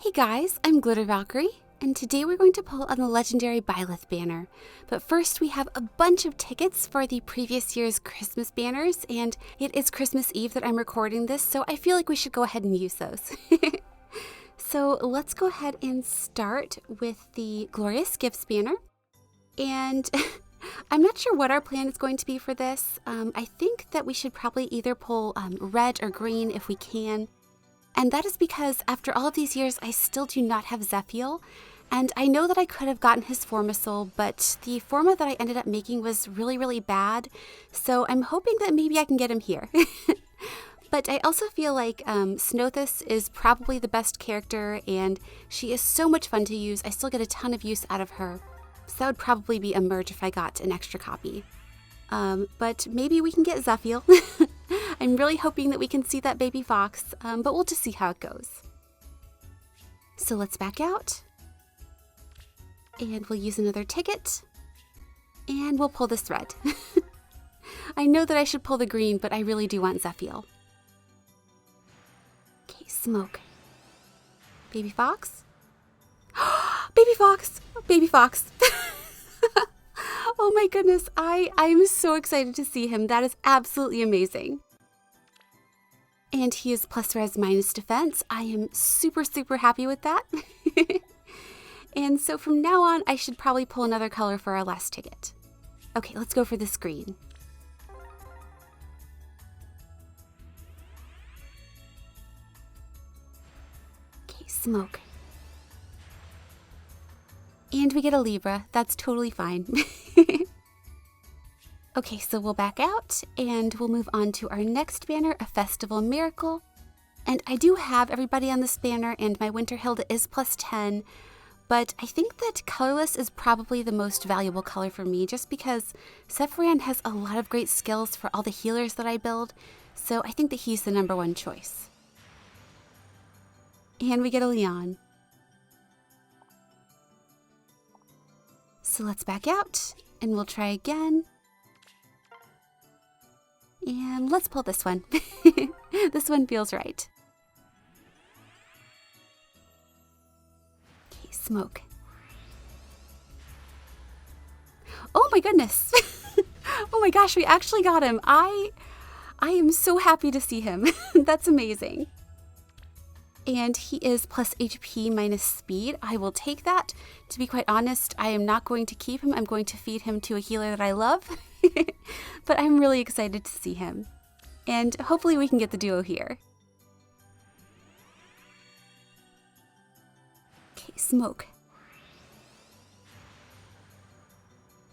Hey guys, I'm Glitter Valkyrie, and today we're going to pull on the Legendary Byleth banner. But first we have a bunch of tickets for the previous year's Christmas banners, and it is Christmas Eve that I'm recording this, so I feel like we should go ahead and use those. So let's go ahead and start with the Glorious Gifts banner. And I'm not sure what our plan is going to be for this. I think that we should probably either pull red or green if we can. And that is because after all of these years, I still do not have Zephiel. And I know that I could have gotten his Formisol, but the Forma that I ended up making was really bad. So I'm hoping that maybe I can get him here. But I also feel like Snothis is probably the best character, and she is so much fun to use. I still get a ton of use out of her. So that would probably be a merge if I got an extra copy. But maybe we can get Zephiel. I'm really hoping that we can see that baby fox, but we'll just see how it goes. So let's back out. And we'll use another ticket. And we'll pull this red. I know that I should pull the green, but I really do want Zephiel. Okay, smoke. Baby fox? Baby fox! Baby fox! Oh my goodness, I am so excited to see him. That is absolutely amazing. And he is plus res minus defense. I am super happy with that. And so from now on, I should probably pull another color for our last ticket. Okay, let's go for this green. Okay, smoke. And we get a Libra. That's totally fine. Okay, so we'll back out and we'll move on to our next banner, a Festival Miracle. And I do have everybody on this banner, and my Winter Hilda is plus 10, but I think that colorless is probably the most valuable color for me, just because Sephiroth has a lot of great skills for all the healers that I build, so I think that he's the #1 choice. And we get a Leon. So let's back out, and we'll try again. And let's pull this one. This one feels right. Okay, smoke. Oh my goodness. Oh my gosh, we actually got him. I am so happy to see him. That's amazing. And he is plus HP minus speed. I will take that. To be quite honest, I am not going to keep him. I'm going to feed him to a healer that I love. But I'm really excited to see him. And hopefully we can get the duo here. Okay, smoke.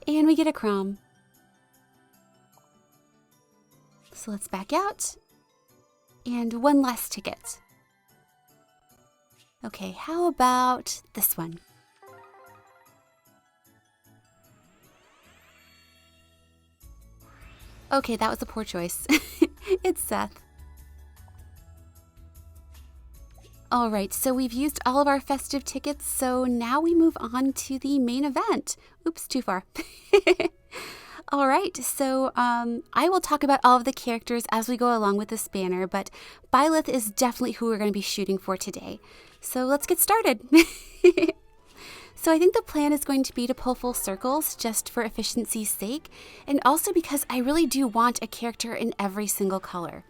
And we get a Chrom. So let's back out. And one last ticket. Okay, how about this one? Okay, that was a poor choice. It's Seth. Alright, so we've used all of our festive tickets, so now we move on to the main event. Oops, too far. Alright, so I will talk about all of the characters as we go along with this banner, but Byleth is definitely who we're going to be shooting for today. So let's get started. So I think the plan is going to be to pull full circles just for efficiency's sake, and also because I really do want a character in every single color.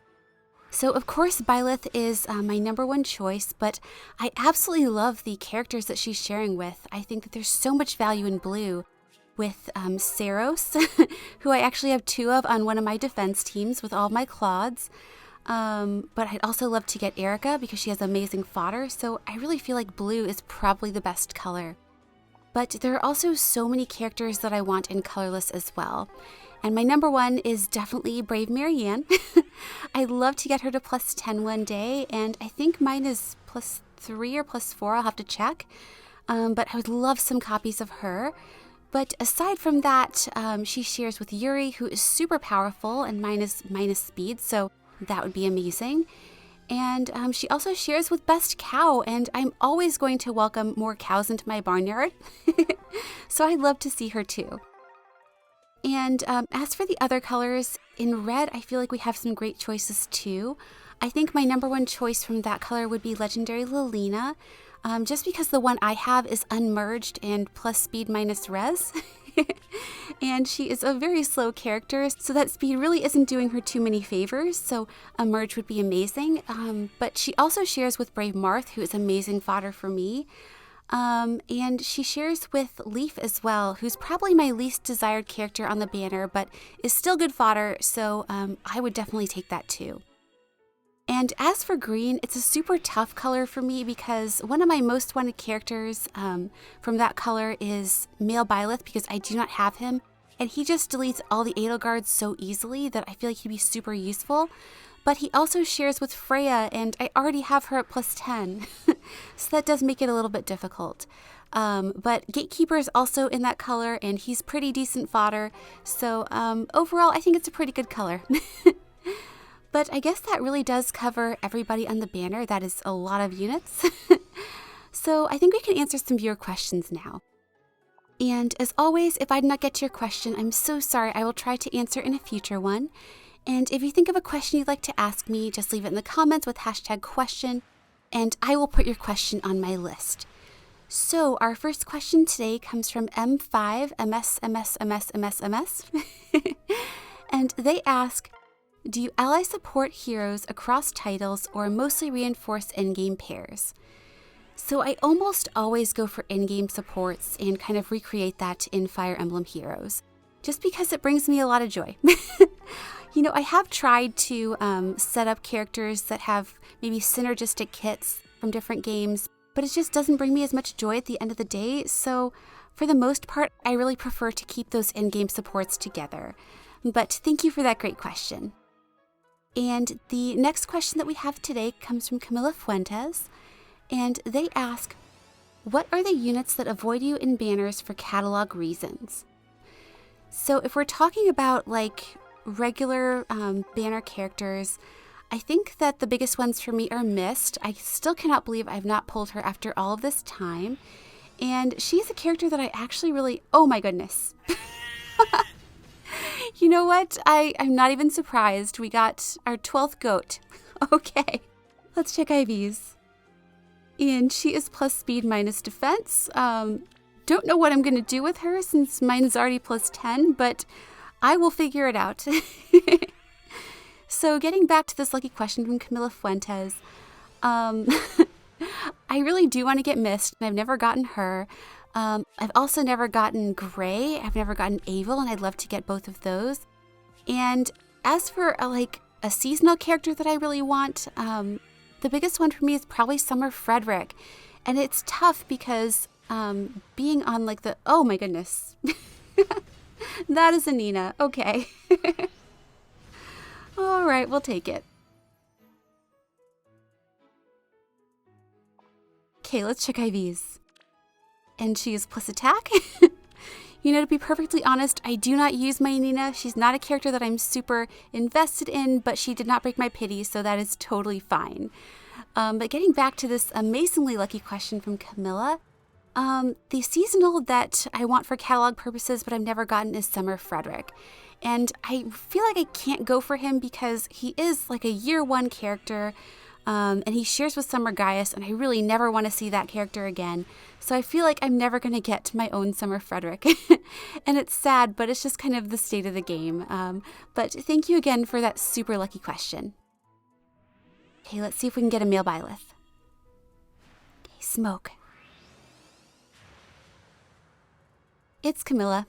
So of course Byleth is my #1 choice, but I absolutely love the characters that she's sharing with. I think that there's so much value in blue with Saros, who I actually have 2 of on one of my defense teams with all of my Claudes. But I'd also love to get Erica because she has amazing fodder, so I really feel like blue is probably the best color. But there are also so many characters that I want in colorless as well. And my #1 is definitely Brave Marianne. I'd love to get her to plus 10 one day, and I think mine is plus 3 or plus 4, I'll have to check. But I would love some copies of her. But aside from that, she shares with Yuri, who is super powerful, and mine is minus speed, so that would be amazing. And she also shares with Best Cow, and I'm always going to welcome more cows into my barnyard. So I'd love to see her too. And as for the other colors, in red, I feel like we have some great choices too. I think my #1 choice from that color would be Legendary Lilina. just because the one I have is unmerged and plus speed minus res. And she is a very slow character, so that speed really isn't doing her too many favors, so a merge would be amazing. But she also shares with Brave Marth, who is amazing fodder for me. And she shares with Leaf as well, who's probably my least desired character on the banner, but is still good fodder, so I would definitely take that too. And as for green, it's a super tough color for me because one of my most wanted characters from that color is Male Byleth, because I do not have him, and he just deletes all the Edelgards so easily that I feel like he'd be super useful. But he also shares with Freya, and I already have her at plus 10, so that does make it a little bit difficult. But Gatekeeper is also in that color, and he's pretty decent fodder, so overall I think it's a pretty good color. But I guess that really does cover everybody on the banner. That is a lot of units. So I think we can answer some viewer questions now. And as always, if I did not get to your question, I'm so sorry. I will try to answer in a future one. And if you think of a question you'd like to ask me, just leave it in the comments with #question, and I will put your question on my list. So our first question today comes from M5MSMSMSMSMS. And they ask, do you ally support heroes across titles or mostly reinforce in-game pairs? So I almost always go for in-game supports and kind of recreate that in Fire Emblem Heroes, just because it brings me a lot of joy. You know, I have tried to set up characters that have maybe synergistic kits from different games, but it just doesn't bring me as much joy at the end of the day. So for the most part, I really prefer to keep those in-game supports together. But thank you for that great question. And the next question that we have today comes from Camila Fuentes, and they ask, what are the units that avoid you in banners for catalog reasons? So if we're talking about like regular banner characters, I think that the biggest ones for me are Mist. I still cannot believe I've not pulled her after all of this time. And she's a character that I actually really, oh my goodness. You know what? I'm not even surprised. We got our 12th goat. Okay, let's check IVs. And she is plus speed minus defense. Don't know what I'm going to do with her since mine is already plus 10, but I will figure it out. So getting back to this lucky question from Camila Fuentes, I really do want to get Mist, and I've never gotten her. I've also never gotten Gray, I've never gotten Avil, and I'd love to get both of those. And as for a seasonal character that I really want, the biggest one for me is probably Summer Frederick. And it's tough because being on like the, oh my goodness, that is a Nina, okay. All right, we'll take it. Okay, let's check IVs. And she is plus attack. You know, to be perfectly honest, I do not use my Nina. She's not a character that I'm super invested in, but she did not break my pity, so that is totally fine. But getting back to this amazingly lucky question from Camilla, the seasonal that I want for catalog purposes but I've never gotten is Summer Frederick. And I feel like I can't go for him because he is like a year one character, and he shares with Summer Gaius, and I really never want to see that character again. So I feel like I'm never going to get my own Summer Frederick. And it's sad, but it's just kind of the state of the game. But thank you again for that super lucky question. Okay, let's see if we can get a Male Byleth. Okay, smoke. It's Camilla.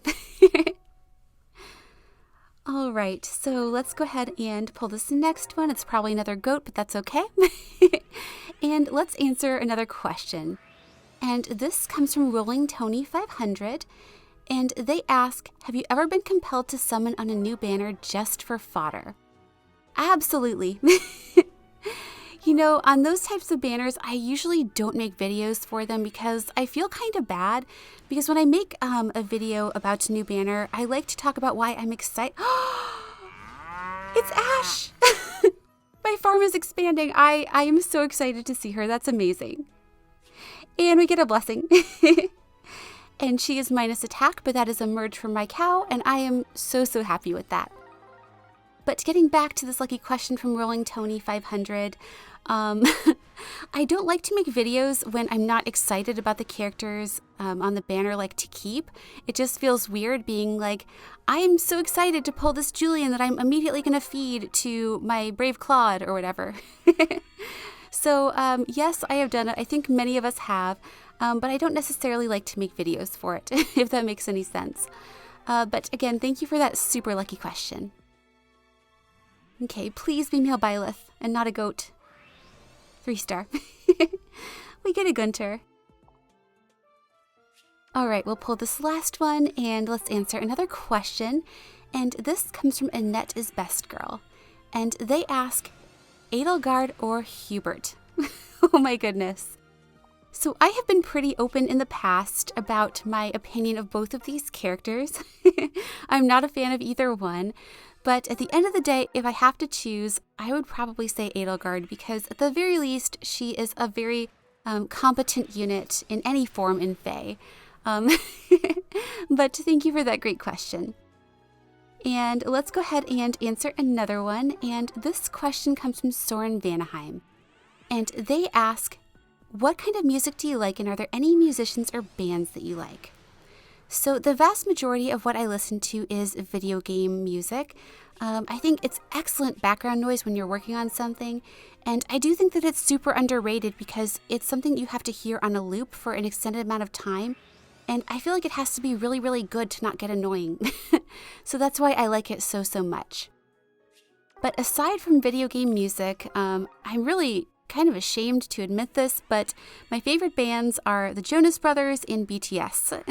All right, so let's go ahead and pull this next one. It's probably another goat, but that's okay. And let's answer another question. And this comes from Rolling Tony 500. And they ask, have you ever been compelled to summon on a new banner just for fodder? Absolutely. You know, on those types of banners, I usually don't make videos for them because I feel kind of bad. Because when I make a video about a new banner, I like to talk about why I'm excited. It's Ash! My farm is expanding. I am so excited to see her. That's amazing. And we get a blessing. And she is minus attack, but that is a merge from my cow, and I am so happy with that. But getting back to this lucky question from Rolling Tony 500, I don't like to make videos when I'm not excited about the characters on the banner like to keep. It just feels weird being like, I'm so excited to pull this Julian that I'm immediately going to feed to my Brave Claude or whatever. So yes, I have done it. I think many of us have, but I don't necessarily like to make videos for it, if that makes any sense. But again, thank you for that super lucky question. Okay, please be male Byleth and not a goat. 3-star. We get a Gunter. All right, we'll pull this last one and let's answer another question. And this comes from Annette is Best Girl. And they ask, Edelgard or Hubert? Oh my goodness. So I have been pretty open in the past about my opinion of both of these characters. I'm not a fan of either one. But at the end of the day, if I have to choose, I would probably say Edelgard because at the very least, she is a very competent unit in any form in Fae. But thank you for that great question. And let's go ahead and answer another one. And this question comes from Soren Vanaheim. And they ask, what kind of music do you like and are there any musicians or bands that you like? So the vast majority of what I listen to is video game music. I think it's excellent background noise when you're working on something. And I do think that it's super underrated because it's something you have to hear on a loop for an extended amount of time. And I feel like it has to be really, really good to not get annoying. So that's why I like it so much. But aside from video game music, I'm really kind of ashamed to admit this, but my favorite bands are the Jonas Brothers and BTS.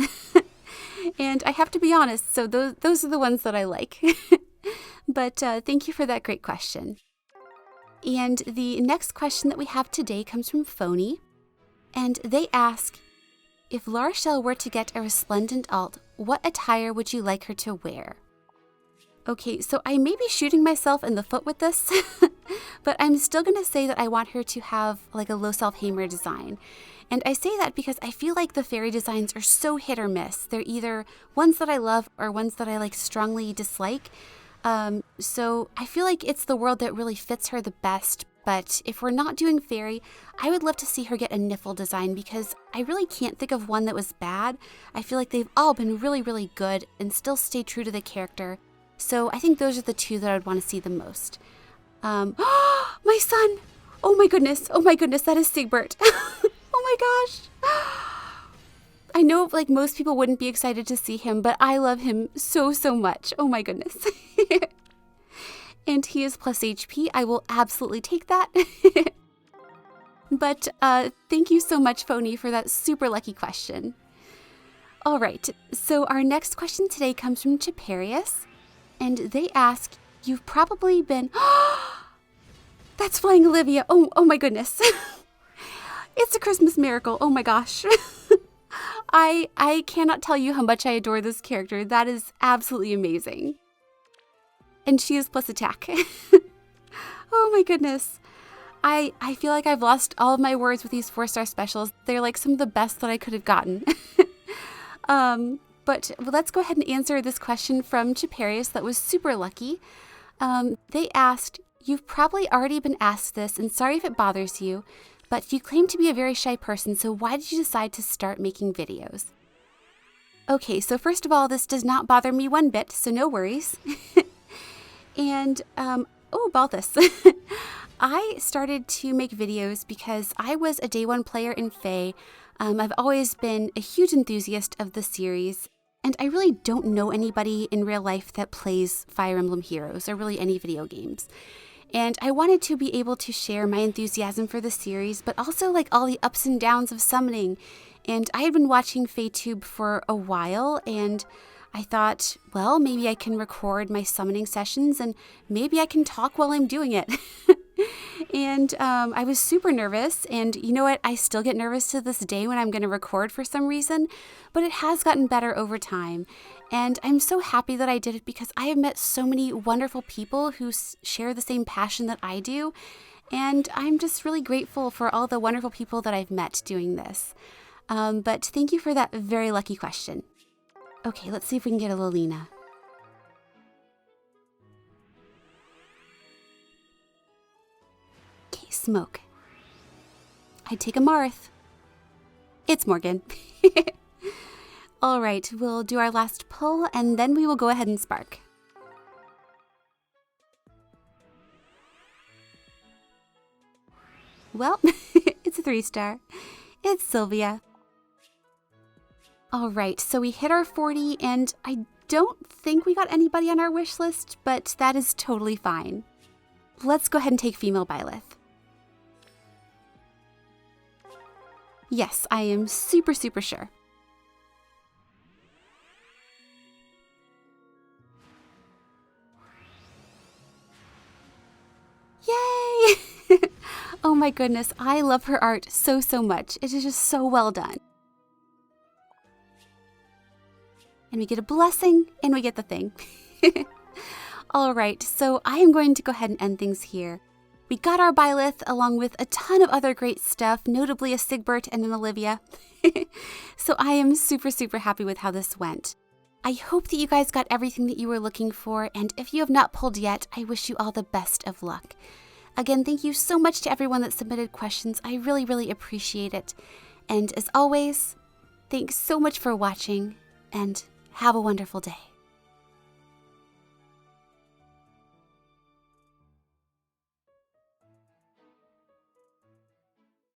And I have to be honest, so those are the ones that I like. But thank you for that great question. And the next question that we have today comes from Phony. And they ask, if Larshell were to get a resplendent alt, what attire would you like her to wear? Okay, so I may be shooting myself in the foot with this, but I'm still going to say that I want her to have like a low self-hamer design. And I say that because I feel like the fairy designs are so hit or miss. They're either ones that I love or ones that I like strongly dislike. So I feel like it's the world that really fits her the best. But if we're not doing fairy, I would love to see her get a niffle design because I really can't think of one that was bad. I feel like they've all been really, really good and still stay true to the character. So I think those are the two that I would want to see the most. My son! Oh my goodness, that is Sigbert. Oh my gosh. I know like most people wouldn't be excited to see him, but I love him so much. Oh my goodness. And he is plus HP. I will absolutely take that. But thank you so much, Phony, for that super lucky question. All right, so our next question today comes from Chiparius. And they ask, you've probably been... That's Flying Olivia. Oh my goodness. It's a Christmas miracle. Oh my gosh. I cannot tell you how much I adore this character. That is absolutely amazing. And she is plus attack. Oh my goodness. I feel like I've lost all of my words with these 4-star specials. They're like some of the best that I could have gotten. But let's go ahead and answer this question from Chiparius that was super lucky. They asked, you've probably already been asked this, and sorry if it bothers you, but you claim to be a very shy person, so why did you decide to start making videos? Okay, so first of all, this does not bother me one bit, so no worries. And, Balthus. I started to make videos because I was a day one player in Fae. I've always been a huge enthusiast of the series, and I really don't know anybody in real life that plays Fire Emblem Heroes or really any video games. And I wanted to be able to share my enthusiasm for the series, but also like all the ups and downs of summoning. And I had been watching FaeTube for a while, and I thought, well, maybe I can record my summoning sessions and maybe I can talk while I'm doing it. And I was super nervous, and you know what? I still get nervous to this day when I'm going to record for some reason, but it has gotten better over time. And I'm so happy that I did it because I have met so many wonderful people who share the same passion that I do. And I'm just really grateful for all the wonderful people that I've met doing this. But thank you for that very lucky question. Okay, let's see if we can get a Lilina. Okay, Smoke. I'd take a Marth. It's Morgan. All right, we'll do our last pull, and then we will go ahead and spark. Well, it's a 3-star. It's Sylvia. All right, so we hit our 40, and I don't think we got anybody on our wish list, but that is totally fine. Let's go ahead and take Female Byleth. Yes, I am super sure. Yay! Oh my goodness, I love her art so much. It is just so well done. And we get a blessing, and we get the thing. All right, so I am going to go ahead and end things here. We got our Byleth along with a ton of other great stuff, notably a Sigbert and an Olivia. So I am super happy with how this went. I hope that you guys got everything that you were looking for, and if you have not pulled yet, I wish you all the best of luck. Again, thank you so much to everyone that submitted questions. I really appreciate it. And as always, thanks so much for watching, and have a wonderful day.